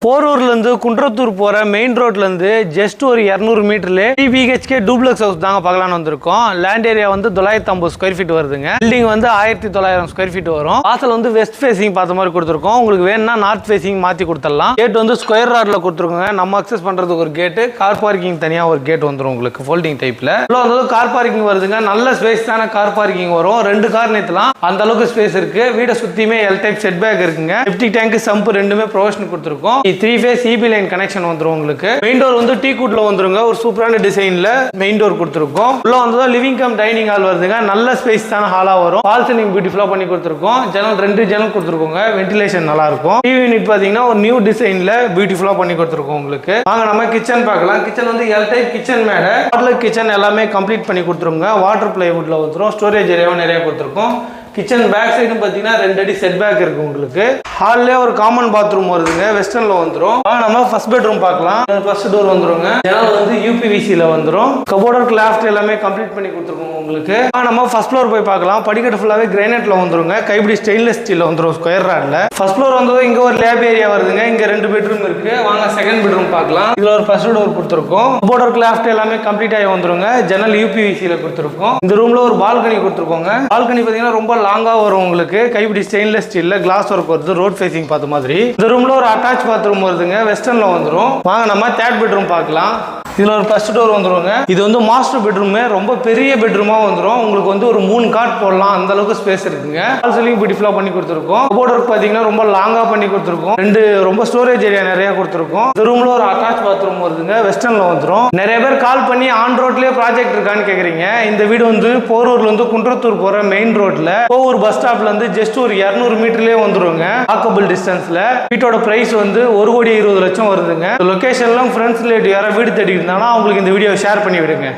போரூர்லேருந்து குன்றத்தூர் போகிற மெயின் ரோட்லேருந்து ஜஸ்ட் ஒரு 200 மீட்டர்ல 3 BHK டூப்ளெக்ஸ் ஹவுஸ் தாங்க பார்க்கலான்னு வந்திருக்கோம். லேண்ட் ஏரியா வந்து 950 ஸ்கொயர் ஃபீட் வருதுங்க. பில்டிங் வந்து 1900 ஸ்கொயர் ஃபீட் வரும். வாசல் வந்து வெஸ்ட் ஃபேசிங் பார்த்த மாதிரி கொடுத்துருக்கோம். உங்களுக்கு வேணும்னா நார்த் ஃபேசிங் மாற்றி கொடுத்துடலாம். கேட் வந்து ஸ்கொயர் ராட்ல கொடுத்துருக்கோங்க. நம்ம அக்சஸ் பண்ணுறதுக்கு ஒரு கேட்டு, கார் பார்க்கிங் தனியாக ஒரு கேட் வந்துடும் உங்களுக்கு ஃபோல்டிங் டைப்பில். இவ்வளோ வந்து கார் பார்க்கிங் வருதுங்க. நல்ல ஸ்பேஸ் தானே கார் பார்க்கிங் வரும். 2 கார் நிறுத்தலாம், அந்த அளவுக்கு ஸ்பேஸ் இருக்கு. வீடை சுற்றியுமே எல் டைப் செட் பேக் இருக்குங்க. செப்டிக் டேங்க் சம்ப் ரெண்டுமே ப்ரொவிஷன் கொடுத்துருக்கோம். 3 ஃபேஸ் EB லைன் கனெக்ஷன் வந்துரும் உங்களுக்கு. மெயின் டோர் வந்து டீ குட்ல வந்துருங்க. ஒரு சூப்பரான டிசைன்ல மெயின் டோர் கொடுத்துருக்கோம். உள்ள வந்து லிவிங் கம் டைனிங் ஹால் வருதுங்க. நல்ல ஸ்பேஸ் தான ஹாலா வரும். வால் சீலிங் பியூட்டிஃபுல்லா பண்ணி கொடுத்துருக்கோம். ஜன்னல் 2 ஜன்னல் கொடுத்துருக்கோங்க. வென்டிலேஷன் நல்லா இருக்கும். டிவி யூனிட் பாத்தீங்கன்னா ஒரு நியூ டிசைன்ல பியூட்டிஃபுல்லா பண்ணி கொடுத்துருக்கோம் உங்களுக்கு. வாங்க நம்ம கிச்சன் பார்க்கலாம். கிச்சன் வந்து எல் டைப் கிச்சன் மேடை. மாடலர் கிச்சன் எல்லாமே கம்ப்ளீட் பண்ணி கொடுத்துருங்க. வாட்டர் பிளைவுட்ல வந்துரும். ஸ்டோரேஜ் ஏரியாவும் நிறைய கொடுத்துருக்கோம். கிச்சன் பேக் சைடு பார்த்தீங்கன்னா 2 அடி செட் பேக் இருக்கு உங்களுக்கு. ஹால்லே ஒரு காமன் பாத்ரூம் வருதுங்க. வெஸ்டர்ன்ல வந்துரும். நம்ம ஃபர்ஸ்ட் பெட்ரூம் பார்க்கலாம். ஃபர்ஸ்ட் டோர் வந்துருங்க. ஜன்னல் வந்து UPVC-ல வந்துரும். கபோர்ட் லாஃப்ட் எல்லாமே கம்ப்ளீட் பண்ணி கொடுத்துருக்கோம் உங்களுக்கு. நம்ம ஃபர்ஸ்ட் ஃப்ளோர் போய் பார்க்கலாம். படிக்கட்டு ஃபுல்லாவே கிரானைட்ல வந்துருங்க. கைப்பிடி ஸ்டெயின்லெஸ் ஸ்டீல்ல வந்துரும் ஸ்கொயர் ராட்ல. ஃபர்ஸ்ட் ஃப்ளோர் வந்து இங்க ஒரு லேப் ஏரியா வருதுங்க. இங்க 2 பெட்ரூம் இருக்கு. வாங்க செகண்ட் பெட்ரூம் பார்க்கலாம். இதுல ஒரு ஃபர்ஸ்ட் டோர் கொடுத்துருக்கோம். கபோர்ட் லாஃப்ட் எல்லாமே கம்ப்ளீட் ஆகி வந்துருங்க. ஜன்னல் UPVC-ல கொடுத்துருக்கோம். இந்த ரூம்ல ஒரு பால்கனி கொடுத்துருக்கோங்க. பால்கனி பார்த்தீங்கன்னா ரொம்ப லாங்கா வரும் உங்களுக்கு. கைப்பிடி ஸ்டெயின்லெஸ் ஸ்டீல்ல கிளாஸ் ஒர்க் வருது. ரோட் ஃபேசிங் பார்த்த மாதிரி. இந்த ரூம்ல ஒரு அட்டாச் பாத்ரூம் வருதுங்க. வெஸ்டர்ன்ல வந்துரும். வாங்க நம்ம தேர்ட் பெட்ரூம் பார்க்கலாம். இதுல ஒரு ஃபர்ஸ்ட் டோர் வந்துருங்க. இது வந்து மாஸ்டர் பெட்ரூம். ரொம்ப பெரிய பெட்ரூமா வந்துரும். உங்களுக்கு வந்து ஒரு 3 காட் போடலாம், அந்த அளவுக்கு ஸ்பேஸ் இருக்குங்க. வால் சீலிங் பியூட்டிஃபுல்லா பண்ணி கொடுத்துருக்கோம். கபோர்ட் ஒர்க் பாத்தீங்கன்னா ரொம்ப லாங்கா பண்ணி கொடுத்துருக்கோம். 2 ரொம்ப ஸ்டோரேஜ் ஏரியா நிறைய கொடுத்துருக்கோம். இந்த ரூம்ல ஒரு அட்டாச் பாத்ரூம் வருதுங்க. வெஸ்டர்ன்ல வந்துரும். நிறைய பேர் கால் பண்ணி ஆன் ரோட்லயே ப்ராஜெக்ட் இருக்கான்னு கேக்குறீங்க. இந்த வீடு வந்து போரூர்ல இருந்து குன்றத்தூர் போற மெயின் ரோட்ல போரூர் பஸ் ஸ்டாப்ல இருந்து ஜஸ்ட் ஒரு 200 மீட்டர்லயே வந்துருங்க. வாக்கபிள் டிஸ்டன்ஸ்ல. வீட்டோட பிரைஸ் வந்து 1,20,00,000 வருதுங்க. லொகேஷன்ல ஃப்ரெண்ட்ஸ் ரிலேட்டிவ் யாராவது வீடு தேடி இருந்தாங்கன்னா அவங்களுக்கு இந்த வீடியோ ஷேர் பண்ணி விடுங்க.